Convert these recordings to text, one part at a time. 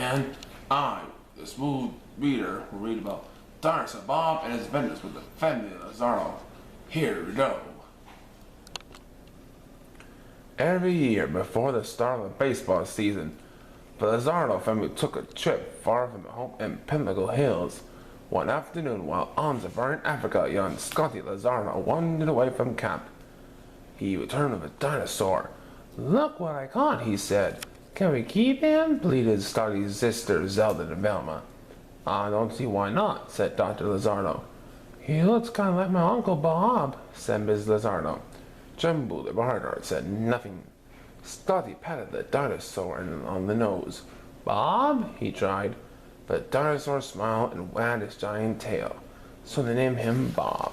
and I, the Smooth Reader, will read about Dinosaur Bob and his adventures with the Family Lazardo. Here we go. Every year before the start of the baseball season, the Lazardo family took a trip far from home in Pimlico Hills. One afternoon, while on safari in Africa, young Scotty Lazardo wandered away from camp. He returned with a dinosaur. "Look what I caught," he said. "Can we keep him?" pleaded Scotty's sisters Zelda and Velma. "I don't see why not," said Dr. Lazardo. "He looks kind of like my Uncle Bob," said Miss Lazardo. Jumbo the bodyguard said nothing. Scotty patted the dinosaur on the nose. "Bob?" he tried. The dinosaur smiled and wagged his giant tail, so they named him Bob.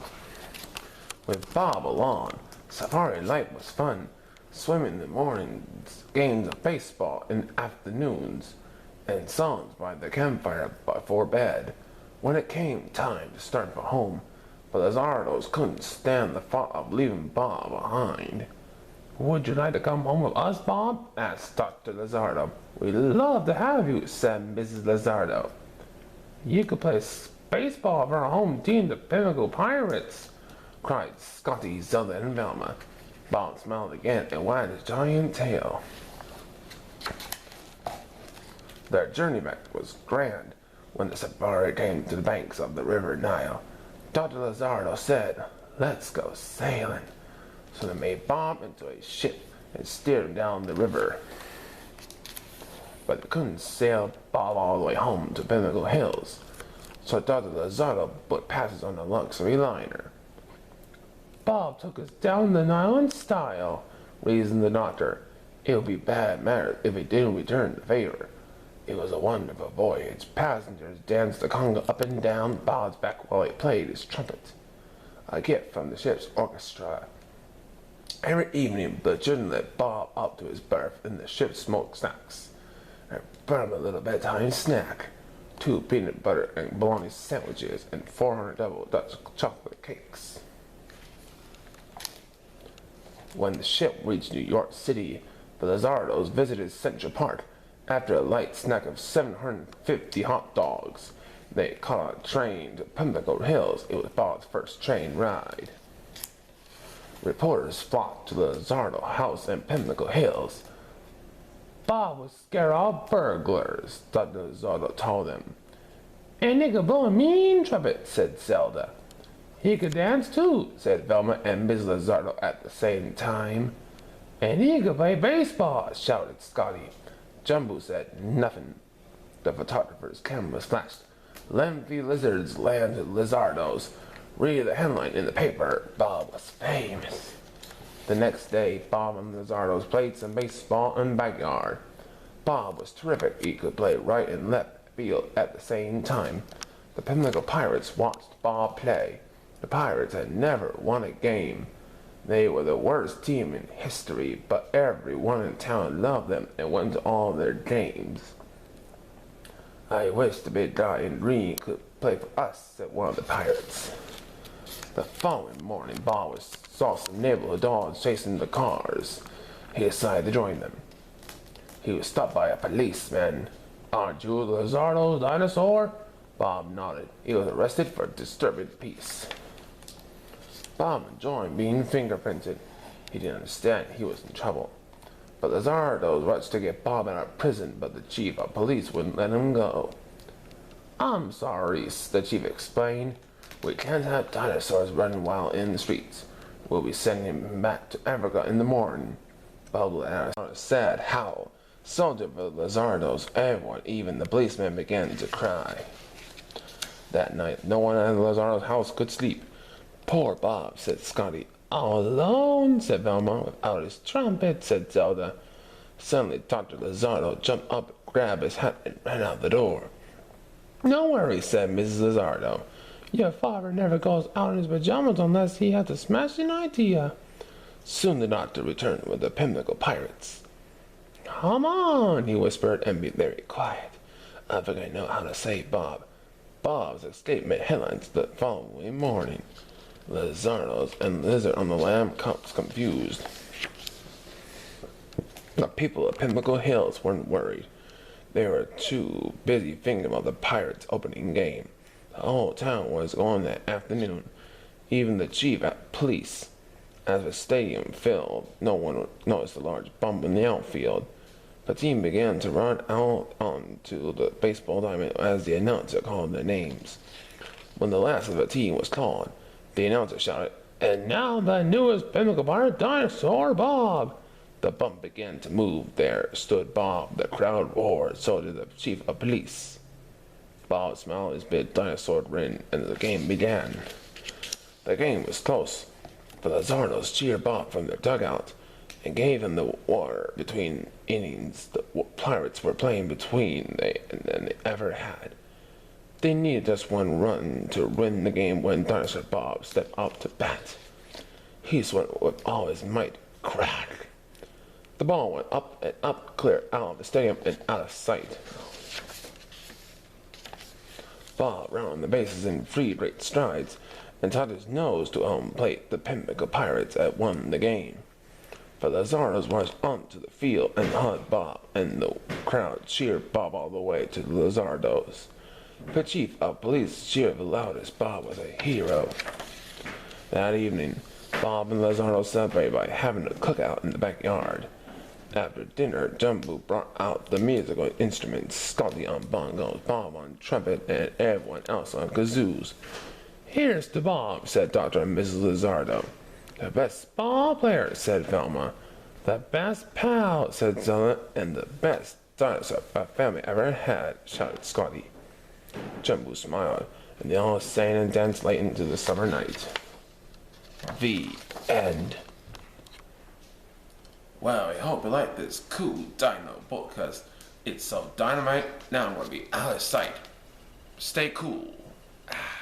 With Bob along, safari life was fun. Swimming in the mornings, games of baseball in afternoons, and songs by the campfire before bed. When it came time to start for home, the Lazardos couldn't stand the thought of leaving Bob behind. "Would you like to come home with us, Bob?" asked Dr. Lazardo. "We'd love to have you," said Mrs. Lazardo. "You could play baseball for our home team, the Pinnacle Pirates," cried Scotty, Zelda, and Velma. Bob smiled again and wagged his giant tail. Their journey back was grand. When the safari came to the banks of the river Nile, Dr. Lazardo said, "Let's go sailing." So they made Bob into a ship and steered him down the river. But they couldn't sail Bob all the way home to Pinnacle Hills, so Dr. Lazardo put passes on the luxury liner. "Bob took us down the Nile in style," reasoned the doctor. "It would be bad manners if he didn't return the favor." It was a wonderful voyage. Passengers danced the conga up and down Bob's back while he played his trumpet, a gift from the ship's orchestra. Every evening, the children led Bob up to his berth in the ship's smokestacks and brought him a little bedtime snack: 2 peanut butter and bologna sandwiches and 400 double Dutch chocolate cakes. When the ship reached New York City, the Lazardos visited Central Park. After a light snack of 750 hot dogs, they caught a train to Pimlico Hills. It was Bob's first train ride. Reporters flocked to the Lazardo house in Pimlico Hills. "Bob was scared of burglars," Dr. Lazardo told them. "And he could blow a mean trumpet," said Zelda. "He could dance too," said Velma and Miss Lazardo at the same time. "And he could play baseball," shouted Scotty. Jumbo said nothing. The photographer's cameras flashed. "Lengthy lizards landed Lazardos. Read the headline in the paper. Bob was famous." The next day, Bob and Lazardos played some baseball in the backyard. Bob was terrific. He could play right and left field at the same time. The Pimlico Pirates watched Bob play. The Pirates had never won a game. They were the worst team in history, but everyone in town loved them and went to all their games. "I wish the big guy in green could play for us," said one of the pirates. The following morning, Bob saw some neighborhood dogs chasing the cars. He decided to join them. He was stopped by a policeman. "Aren't you Lazardo's dinosaur?" Bob nodded. He was arrested for disturbing peace. Bob enjoyed being fingerprinted. He didn't understand he was in trouble. But Lazardo rushed to get Bob out of prison, but the chief of police wouldn't let him go. "I'm sorry," the chief explained. "We can't have dinosaurs running wild in the streets. We'll be sending him back to Africa in the morning." Bob let out a sad howl. So did the Lazardos. Everyone, even the policeman, began to cry. That night, no one at the Lazardo's house could sleep. "Poor Bob," said Scotty. "All alone," said Velma. "Without his trumpet," said Zelda. Suddenly, Dr. Lazardo jumped up, grabbed his hat, and ran out the door. "Don't worry," said Mrs. Lazardo. "Your father never goes out in his pajamas unless he has a smashing idea." Soon the doctor returned with the Pimlico Pirates. "Come on," he whispered, "and be very quiet. I think I know how to save Bob." Bob's escape made headlines the following morning. Lazardos and Lizard on the Lamb comes confused. The people of Pimlico Hills weren't worried. They were too busy thinking about the Pirates' opening game. The whole town was going that afternoon, even the chief of police. As the stadium filled, no one noticed a large bump in the outfield. The team began to run out onto the baseball diamond as the announcer called their names. When the last of the team was called, the announcer shouted, "And now the newest pinnacle pirate, Dinosaur Bob!" The bump began to move. There stood Bob. The crowd roared. So did the chief of police. Bob smiled his big dinosaur grin, and the game began. The game was close. The Lazardos cheered Bob from their dugout and gave him the water between innings the Pirates were playing between than they ever had. They needed just one run to win the game when Dinosaur Bob stepped up to bat. He swung with all his might. Crack! The ball went up and up, clear out of the stadium and out of sight. Bob rounded the bases in 3 great strides and taught his nose to home plate. The Pinnacle Pirates had won the game. The Lazardos rushed onto the field and hugged Bob, and the crowd cheered Bob all the way to the Lazardos. The chief of police cheered the loudest. Bob was a hero. That evening, Bob and Lazardo celebrated by having a cookout in the backyard. After dinner, Jumbo brought out the musical instruments, Scotty on bongos, Bob on trumpet, and everyone else on kazoos. "Here's to Bob," said Dr. and Mrs. Lazardo. "The best ball player," said Velma. "The best pal," said Zella. "And the best dinosaur a family ever had," shouted Scotty. Jumbo smiled, and they all sang and danced late into the summer night. The end. Well, I hope you like this cool dino book, because it's so dynamite. Now I'm going to be out of sight. Stay cool.